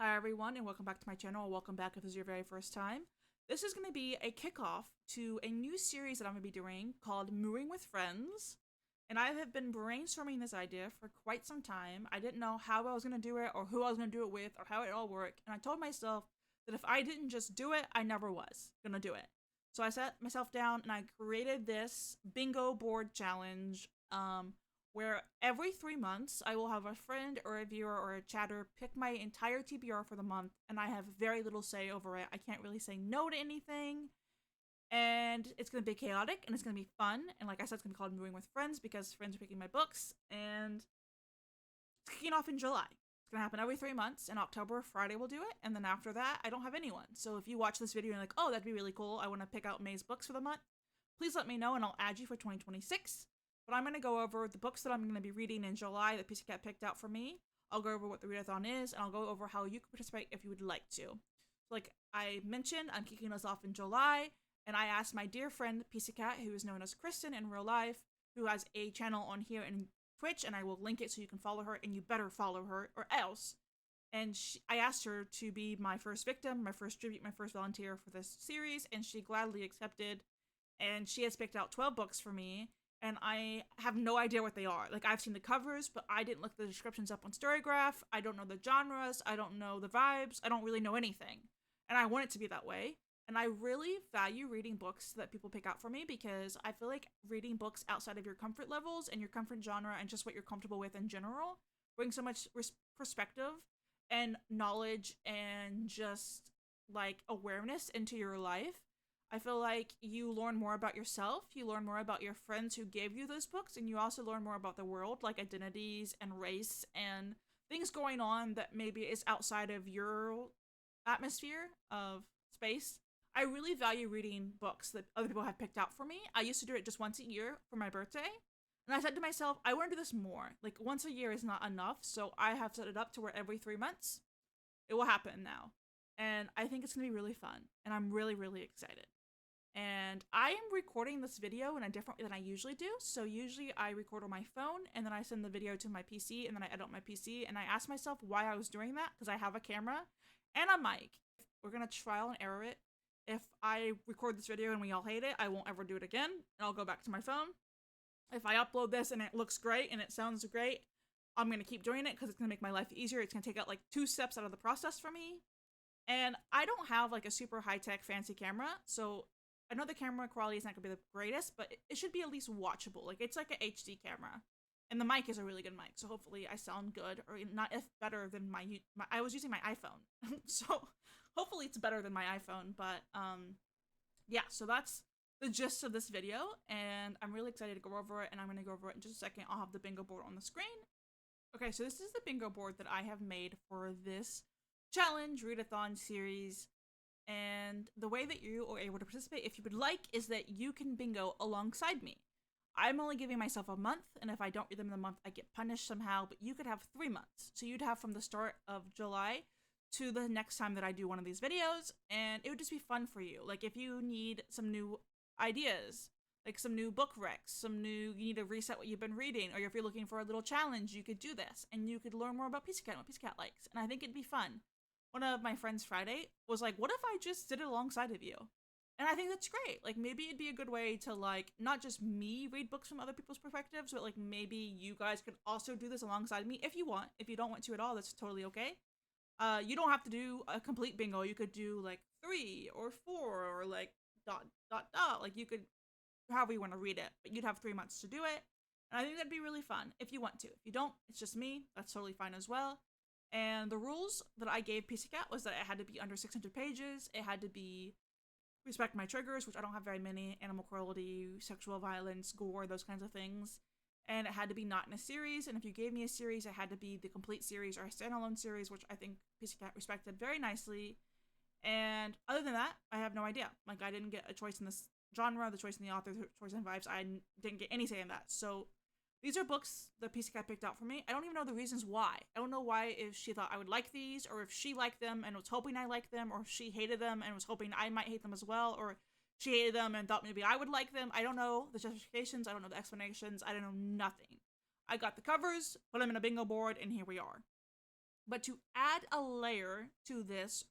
Hi everyone and welcome back to my channel, or welcome back if this is your very first time. This is going to be a kickoff to a new series that I'm going to be doing called Mooing with Friends. And I have been brainstorming this idea for quite some time. I didn't know how I was going to do it or who I was going to do it with or how it all worked. And I told myself that if I didn't just do it, I never was going to do it. So I sat myself down and I created this bingo board challenge where every 3 months I will have a friend or a viewer or a chatter pick my entire TBR for the month, and I have very little say over it. I can't really say no to anything, and it's gonna be chaotic and it's gonna be fun. And like I said, it's gonna be called Moving with Friends because friends are picking my books, and it's kicking off in July. It's gonna happen every 3 months. In October, Friday will do it, and then after that, I don't have anyone. So if you watch this video and you're like, oh, that'd be really cool, I want to pick out May's books for the month, please let me know and I'll add you for 2026. But I'm going to go over the books that I'm going to be reading in July that Pussycat picked out for me. I'll go over what the readathon is, and I'll go over how you can participate if you would like to. So like I mentioned, I'm kicking us off in July, and I asked my dear friend Pussycat, who is known as Kristin in real life, who has a channel on here in Twitch, and I will link it so you can follow her, and you better follow her or else. And I asked her to be my first victim, my first tribute, my first volunteer for this series, and she gladly accepted. And she has picked out 12 books for me, and I have no idea what they are. Like, I've seen the covers, but I didn't look the descriptions up on Storygraph. I don't know the genres. I don't know the vibes. I don't really know anything. And I want it to be that way. And I really value reading books that people pick out for me because I feel like reading books outside of your comfort levels and your comfort genre and just what you're comfortable with in general brings so much perspective and knowledge and just like awareness into your life. I feel like you learn more about yourself, you learn more about your friends who gave you those books, and you also learn more about the world, like identities and race and things going on that maybe is outside of your atmosphere of space. I really value reading books that other people have picked out for me. I used to do it just once a year for my birthday. And I said to myself, I want to do this more. Like, once a year is not enough, so I have set it up to where every 3 months it will happen now. And I think it's going to be really fun. And I'm really, really excited. And I am recording this video in a different way than I usually do. So usually I record on my phone and then I send the video to my PC and then I edit on my PC. And I asked myself why I was doing that because I have a camera and a mic. We're going to trial and error it. If I record this video and we all hate it, I won't ever do it again. And I'll go back to my phone. If I upload this and it looks great and it sounds great, I'm going to keep doing it because it's going to make my life easier. It's going to take out like 2 steps out of the process for me. And I don't have like a super high-tech fancy camera, so I know the camera quality is not going to be the greatest, but it should be at least watchable. Like, it's like an HD camera. And the mic is a really good mic, so hopefully I sound good, or not if better than my I was using my iPhone. So hopefully it's better than my iPhone, but yeah, so that's the gist of this video, and I'm really excited to go over it, and I'm going to go over it in just a second. I'll have the bingo board on the screen. Okay, so this is the bingo board that I have made for this challenge readathon series. And the way that you are able to participate, if you would like, is that you can bingo alongside me. I'm only giving myself a month, and if I don't read them in the month, I get punished somehow, but you could have 3 months. So you'd have from the start of July to the next time that I do one of these videos, and it would just be fun for you. Like, if you need some new ideas, like some new book recs, you need to reset what you've been reading, or if you're looking for a little challenge, you could do this, and you could learn more about Pussycat and what Pussycat likes, and I think it'd be fun. One of my friends Friday was like, what if I just did it alongside of you? And I think that's great. Like, maybe it'd be a good way to, like, not just me read books from other people's perspectives, but like maybe you guys could also do this alongside me if you want. If you don't want to at all, that's totally okay. You don't have to do a complete bingo. You could do like 3 or 4 or like dot dot dot. Like, you could however you want to read it, but you'd have 3 months to do it. And I think that'd be really fun if you want to. If you don't, it's just me. That's totally fine as well. And the rules that I gave Pussycat was that it had to be under 600 pages. It had to be respect my triggers, which I don't have very many: animal cruelty, sexual violence, gore, those kinds of things. And it had to be not in a series. And if you gave me a series, it had to be the complete series or a standalone series, which I think Pussycat respected very nicely. And other than that, I have no idea. Like, I didn't get a choice in this genre, the choice in the author, the choice in vibes. I didn't get any say in that. So these are books that Pussycat picked out for me. I don't even know the reasons why. I don't know why, if she thought I would like these, or if she liked them and was hoping I liked them, or if she hated them and was hoping I might hate them as well, or she hated them and thought maybe I would like them. I don't know the justifications. I don't know the explanations. I don't know nothing. I got the covers, put them in a bingo board, and here we are. But to add a layer to this,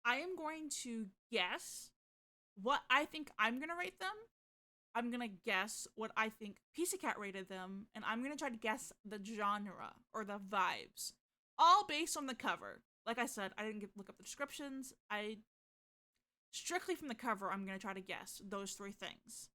I am going to guess what I think I'm going to rate them. I'm going to guess what I think Pussycat rated them. And I'm going to try to guess the genre or the vibes. All based on the cover. Like I said, I didn't look up the descriptions. Strictly from the cover, I'm going to try to guess those three things.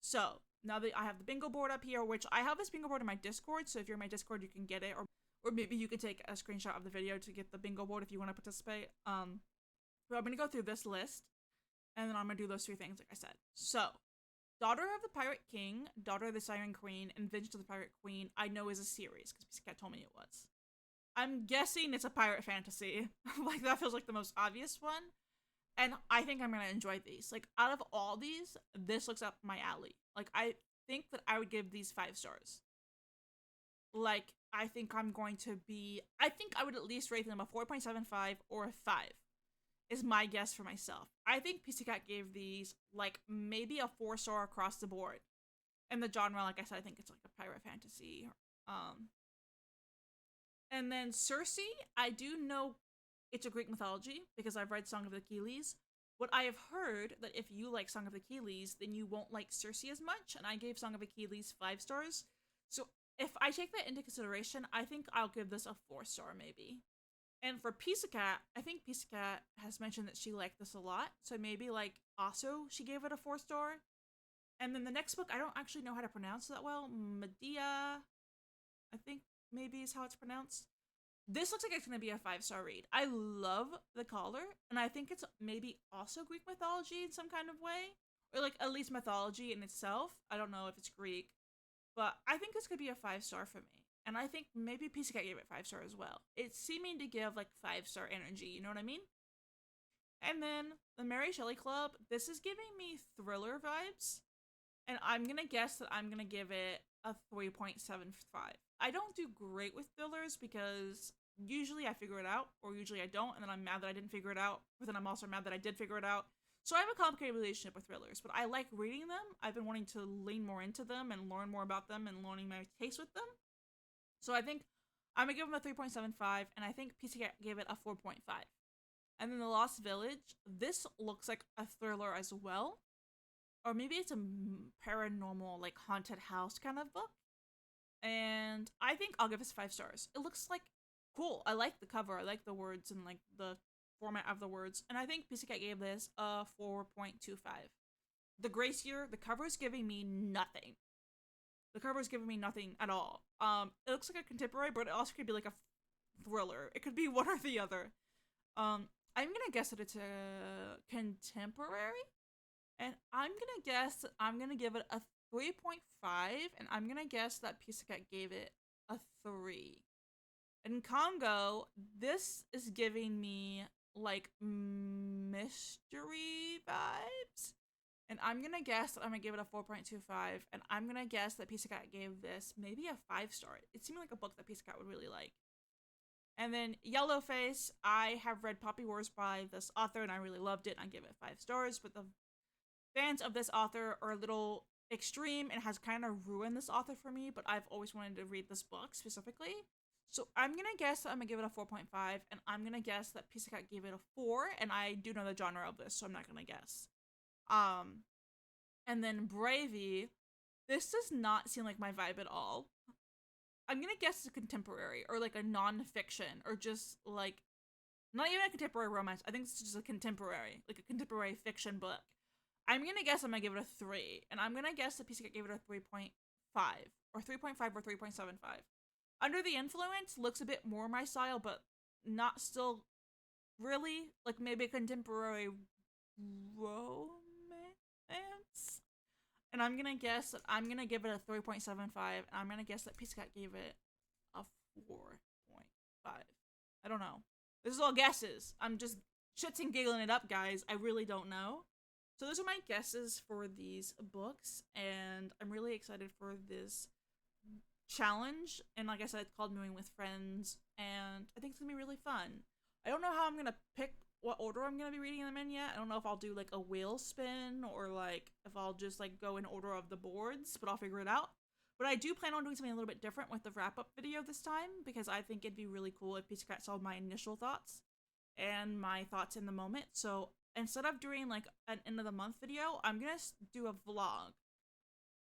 So, now that I have the bingo board up here, which I have this bingo board in my Discord, so if you're in my Discord, you can get it, or maybe you could take a screenshot of the video to get the bingo board if you want to participate. But I'm going to go through this list, and then I'm going to do those three things, like I said. So, Daughter of the Pirate King, Daughter of the Siren Queen, and Vengeance of the Pirate Queen, I know is a series, because Pussycat told me it was. I'm guessing it's a pirate fantasy. Like, that feels like the most obvious one. And I think I'm going to enjoy these. Like, out of all these, this looks up my alley. Like, I think that I would give these 5 stars. Like, I think I would at least rate them a 4.75 or a 5. Is my guess for myself. I think Pussycat gave these, like, maybe a 4-star across the board. And the genre, like I said, I think it's like a pirate fantasy. And then Circe, I do know it's a Greek mythology because I've read Song of Achilles. What I have heard that if you like Song of Achilles, then you won't like Circe as much, and I gave Song of Achilles 5 stars. So if I take that into consideration, I think I'll give this a 4-star maybe. And for Pussycat, I think Pussycat has mentioned that she liked this a lot, so maybe like also she gave it a 4-star. And then the next book, I don't actually know how to pronounce that well. Medea, I think maybe is how it's pronounced. This looks like it's going to be a 5-star read. I love the color, and I think it's maybe also Greek mythology in some kind of way. Or like at least mythology in itself. I don't know if it's Greek. But I think this could be a 5-star for me. And I think maybe Pussycat gave it 5-star as well. It's seeming to give like 5-star energy, you know what I mean? And then the Mary Shelley Club, this is giving me thriller vibes. And I'm going to guess that I'm going to give it a 3.75. I don't do great with thrillers because usually I figure it out, or usually I don't, and then I'm mad that I didn't figure it out, but then I'm also mad that I did figure it out. So I have a complicated relationship with thrillers, but I like reading them. I've been wanting to lean more into them and learn more about them and learning my taste with them. So I think I'm going to give them a 3.75, and I think Pussycat gave it a 4.5. And then The Lost Village, this looks like a thriller as well. Or maybe it's a paranormal, like, haunted house kind of book. And I think I'll give this 5 stars. It looks like cool. I like the cover. I like the words and like the format of the words. And I think Pussycat gave this a 4.25. The Gracier, the cover is giving me nothing. The cover is giving me nothing at all. It looks like a contemporary, but it also could be like a thriller. It could be one or the other. I'm gonna guess that it's a contemporary. And I'm gonna guess that I'm gonna give it a 3.5, and I'm gonna guess that Pussycat gave it a 3. In Congo, this is giving me like mystery vibes, and I'm gonna guess that I'm gonna give it a 4.25, and I'm gonna guess that Pussycat gave this maybe a 5-star. It seemed like a book that Pussycat would really like. And then Yellowface, I have read Poppy Wars by this author, and I really loved it. I give it 5 stars, but the fans of this author are a little extreme and has kind of ruined this author for me, but I've always wanted to read this book specifically. So I'm going to guess that I'm going to give it a 4.5, and I'm going to guess that Pussycat gave it a 4, and I do know the genre of this, so I'm not going to guess. And then Bravey, this does not seem like my vibe at all. I'm going to guess it's a contemporary, or like a non-fiction, or just like, not even a contemporary romance. I think it's just a contemporary fiction book. I'm going to guess I'm going to give it a 3. And I'm going to guess that Pussycat gave it a 3.5. Or 3.5 or 3.75. Under the Influence looks a bit more my style, but not still really. Like maybe a contemporary romance. And I'm going to guess that I'm going to give it a 3.75. And I'm going to guess that Pussycat gave it a 4.5. I don't know. This is all guesses. I'm just shits and giggling it up, guys. I really don't know. So those are my guesses for these books, and I'm really excited for this challenge. And like I said, it's called Mooing with Friends, and I think it's gonna be really fun. I don't know how I'm gonna pick what order I'm gonna be reading them in yet. I don't know if I'll do like a wheel spin or like if I'll just like go in order of the boards, but I'll figure it out. But I do plan on doing something a little bit different with the wrap-up video this time, because I think it'd be really cool if Pussycat saw my initial thoughts and my thoughts in the moment. So instead of doing like an end of the month video, I'm gonna do a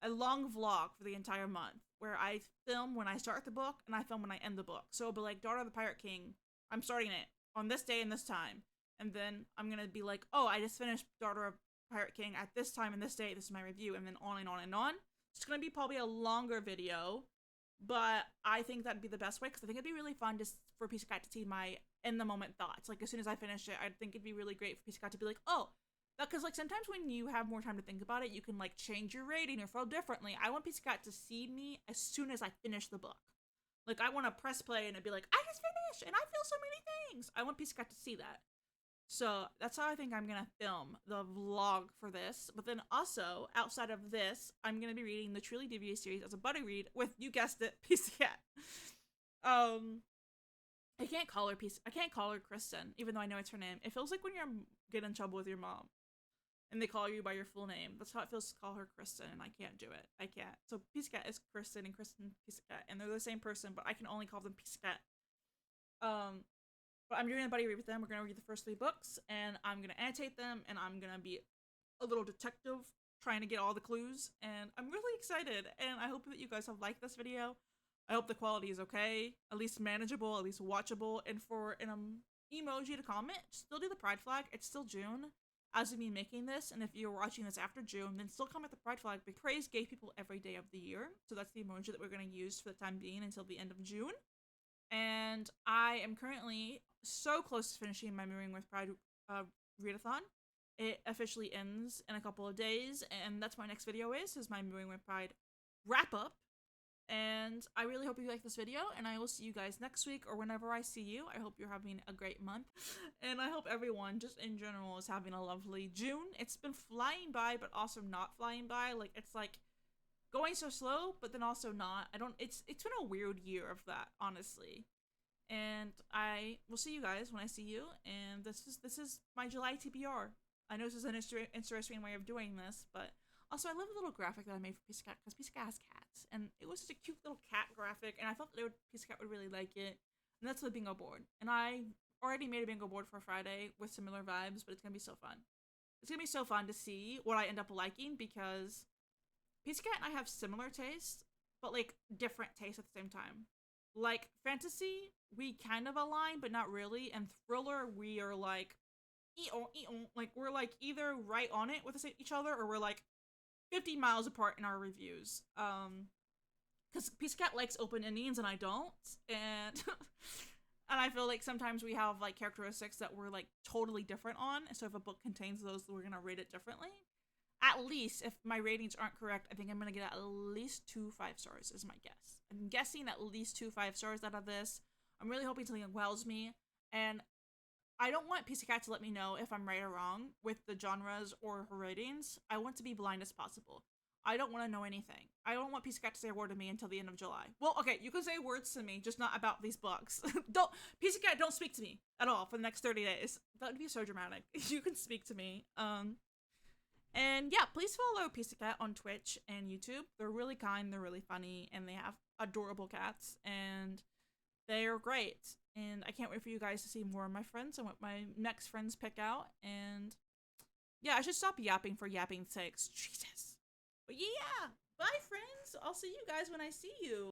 long vlog for the entire month, where I film when I start the book and I film when I end the book. So it'll be like Daughter of the Pirate King, I'm starting it on this day and this time. And then I'm gonna be like, oh, I just finished Daughter of Pirate King at this time and this date, this is my review, and then on and on and on. It's gonna be probably a longer video, but I think that'd be the best way, because I think it'd be really fun just for Pussycat to see my in-the-moment thoughts. Like, as soon as I finish it, I think it'd be really great for Pussycat to be like, oh, because, like, sometimes when you have more time to think about it, you can, like, change your rating or feel differently. I want Pussycat to see me as soon as I finish the book. Like, I want to press play and it'd be like, I just finished, and I feel so many things. I want Pussycat to see that. So that's how I think I'm going to film the vlog for this. But then also, outside of this, I'm going to be reading the Truly Devious series as a buddy read with, you guessed it, Pussycat. I can't call her Kristin, even though I know it's her name. It feels like when you get in trouble with your mom and they call you by your full name. That's how it feels to call her Kristin, and I can't do it. I can't. So Pussycat is Kristin and Kristin Pussycat, and they're the same person, but I can only call them Pussycat. But I'm doing a buddy read with them. We're going to read the first 3 books, and I'm going to annotate them, and I'm going to be a little detective trying to get all the clues, and I'm really excited, and I hope that you guys have liked this video. I hope the quality is okay, at least manageable, at least watchable, and for an emoji to comment, still do the pride flag. It's still June as of me making this, and if you're watching this after June, then still comment the pride flag. We praise gay people every day of the year, so that's the emoji that we're going to use for the time being until the end of June. And I am currently so close to finishing my Mooing with Pride readathon. It officially ends in a couple of days, and that's what my next video is my Mooing with Pride wrap-up. And I really hope you like this video, and I will see you guys next week, or whenever I see you. I hope you're having a great month, and I hope everyone, just in general, is having a lovely June. It's been flying by, but also not flying by. Like, it's like going so slow, but then also not. It's been a weird year of that, honestly. And I will see you guys when I see you, and this is my July TBR. I know this is an interesting way of doing this, but also I love the little graphic that I made for Pussycat, because Pussycat has cats, and it was just a cute little cat graphic, and I thought that Pussycat would really like it, and that's the bingo board. And I already made a bingo board for Friday with similar vibes, but it's gonna be so fun. It's gonna be so fun to see what I end up liking, because Pussycat and I have similar tastes, but like different tastes at the same time. Like fantasy, we kind of align, but not really. And thriller, we are like, like we're like either right on it with each other, or we're like 50 miles apart in our reviews. Because Pussycat likes open endings and I don't, and and I feel like sometimes we have like characteristics that we're like totally different on. So if a book contains those, we're gonna rate it differently. At least, if my ratings aren't correct, I think I'm gonna get at least 2 5 stars is my guess. I'm guessing at least 2 5 stars out of this. I'm really hoping something wows me, and I don't want Pussycat to let me know if I'm right or wrong with the genres or her ratings. I want to be blind as possible. I don't want to know anything. I don't want Pussycat to say a word to me until the end of July. Well, okay, you can say words to me, just not about these books. Pussycat, don't speak to me at all for the next 30 days. That would be so dramatic. You can speak to me. And yeah, please follow Pussycat on Twitch and YouTube. They're really kind, they're really funny, and they have adorable cats, and they're great. And I can't wait for you guys to see more of my friends and what my next friends pick out. And yeah, I should stop yapping for yapping's sake. Jesus. But yeah, bye friends. I'll see you guys when I see you.